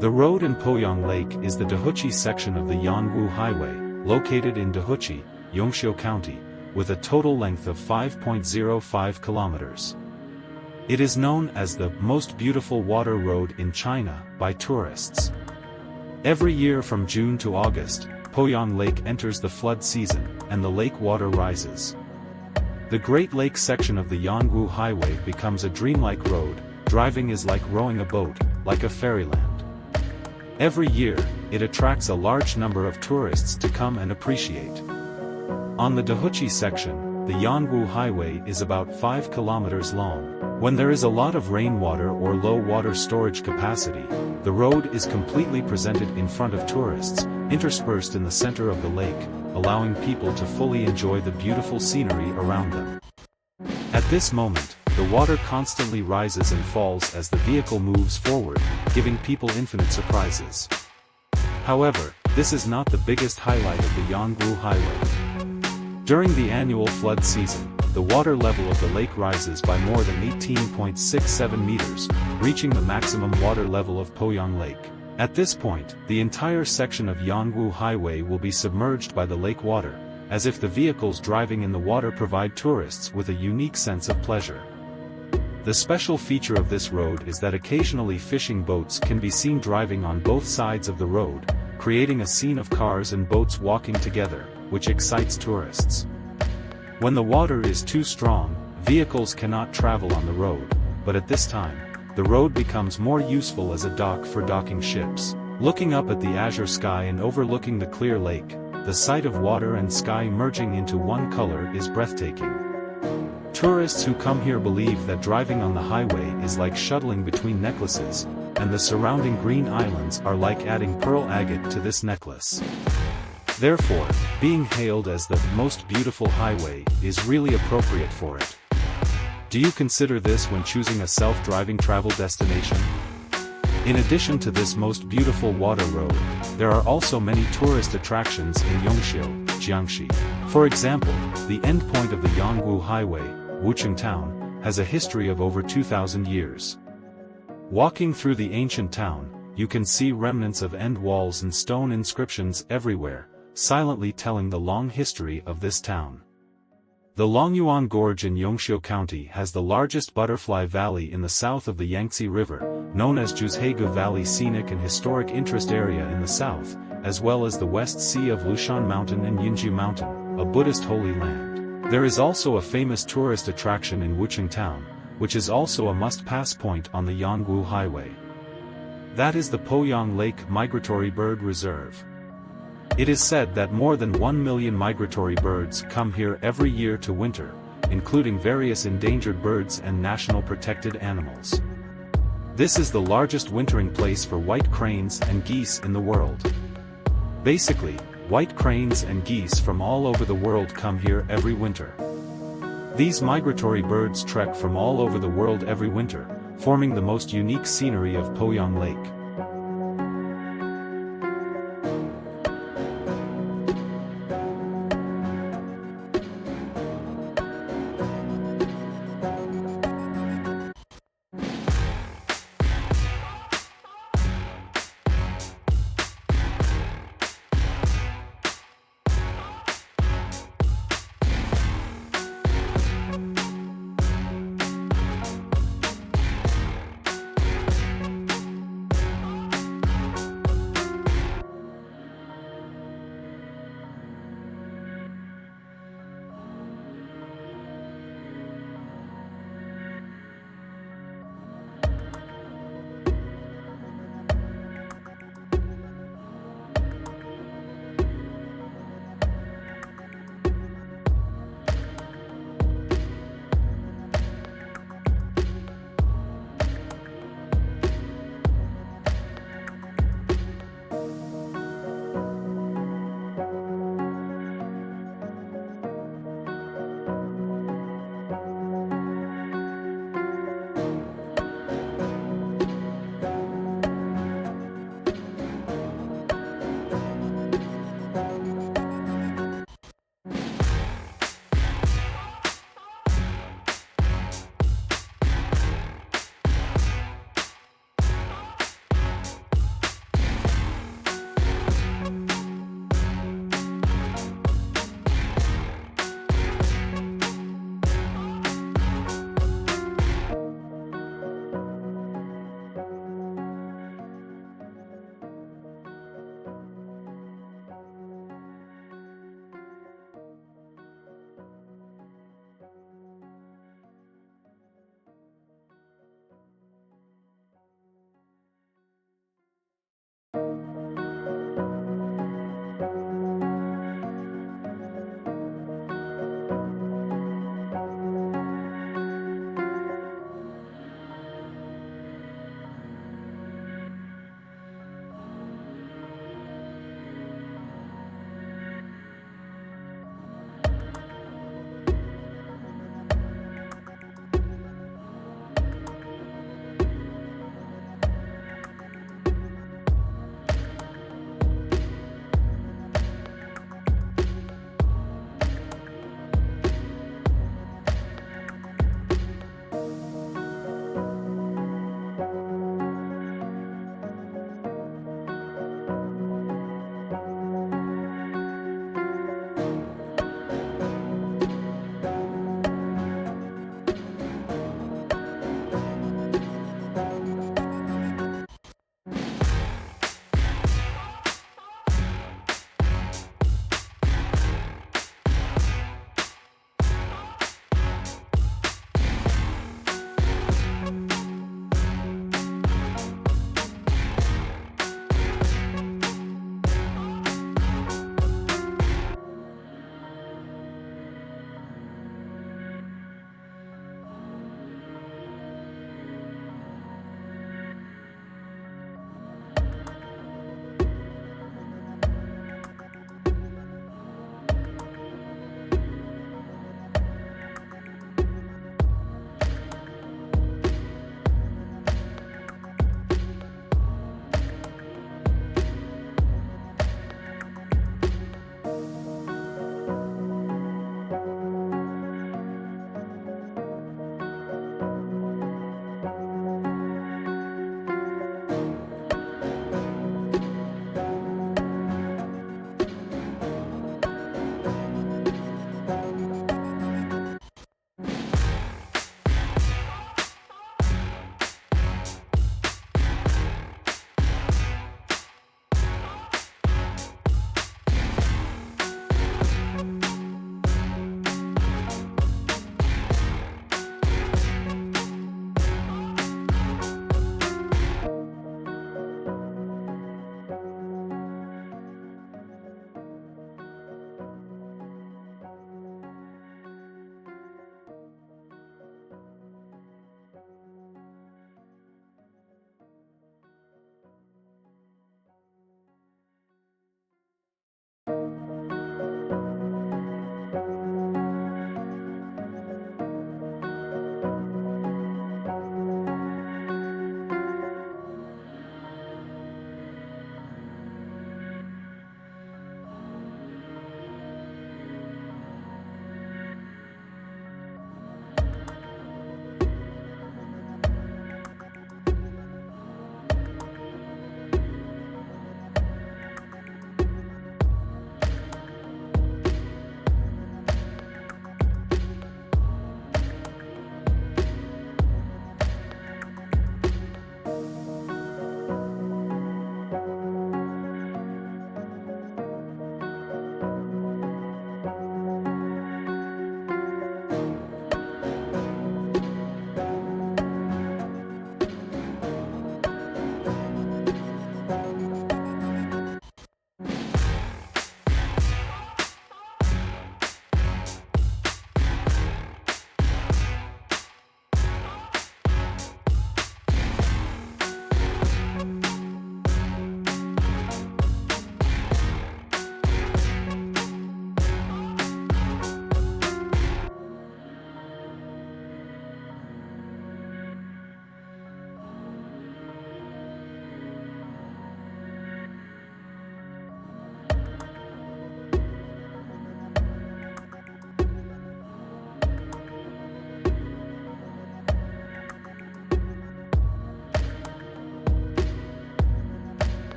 The road in Poyang Lake is the Dahuchi section of the Yongwu Highway, located in Dahuchi, Yongwu County, with a total length of 5.05 kilometers. It is known as the most beautiful water road in China by tourists. Every year from June to August, Poyang Lake enters the flood season, and the lake water rises. The Great Lakes section of the Yongwu Highway becomes a dreamlike road. Driving is like rowing a boat, like a fairyland. Every year, it attracts a large number of tourists to come and appreciate. On the Dahuchi section, the Yongwu Highway is about 5 kilometers long. When there is a lot of rainwater or low water storage capacity, the road is completely presented in front of tourists, interspersed in the center of the lake, allowing people to fully enjoy the beautiful scenery around them. At this moment, the water constantly rises and falls as the vehicle moves forward, giving people infinite surprises. However, this is not the biggest highlight of the Yongwu Highway. During the annual flood season, the water level of the lake rises by more than 18.67 meters, reaching the maximum water level of Poyang Lake. At this point, the entire section of Yongwu Highway will be submerged by the lake water, as if the vehicles driving in the water provide tourists with a unique sense of pleasure. The special feature of this road is that occasionally fishing boats can be seen driving on both sides of the road, creating a scene of cars and boats walking together, which excites tourists. When the water is too strong, vehicles cannot travel on the road, but at this time, the road becomes more useful as a dock for docking ships. Looking up at the azure sky and overlooking the clear lake, the sight of water and sky merging into one color is breathtaking. Tourists who come here believe that driving on the highway is like shuttling between necklaces, and the surrounding green islands are like adding pearl agate to this necklace. Therefore, being hailed as the most beautiful highway is really appropriate for it. Do you consider this when choosing a self-driving travel destination? In addition to this most beautiful water road, there are also many tourist attractions in Yongwu, Jiangxi. For example, the endpoint of the Yongwu Highway, Wucheng Town, has a history of over 2,000 years. Walking through the ancient town, you can see remnants of end walls and stone inscriptions everywhere, silently telling the long history of this town. The Longyuan Gorge in Yongwu County has the largest butterfly valley in the south of the Yangtze River, known as Juzhegu Valley Scenic and Historic Interest Area in the south, as well as the West Sea of Lushan Mountain and Yinju Mountain, a Buddhist holy land. There is also a famous tourist attraction in Wucheng Town, which is also a must-pass point on the Yongwu Highway. That is the Poyang Lake Migratory Bird Reserve. It is said that more than 1 million migratory birds come here every year to winter, including various endangered birds and national protected animals. This is the largest wintering place for white cranes and geese in the world. Basically, white cranes and geese from all over the world come here every winter. These migratory birds trek from all over the world every winter, forming the most unique scenery of Poyang Lake.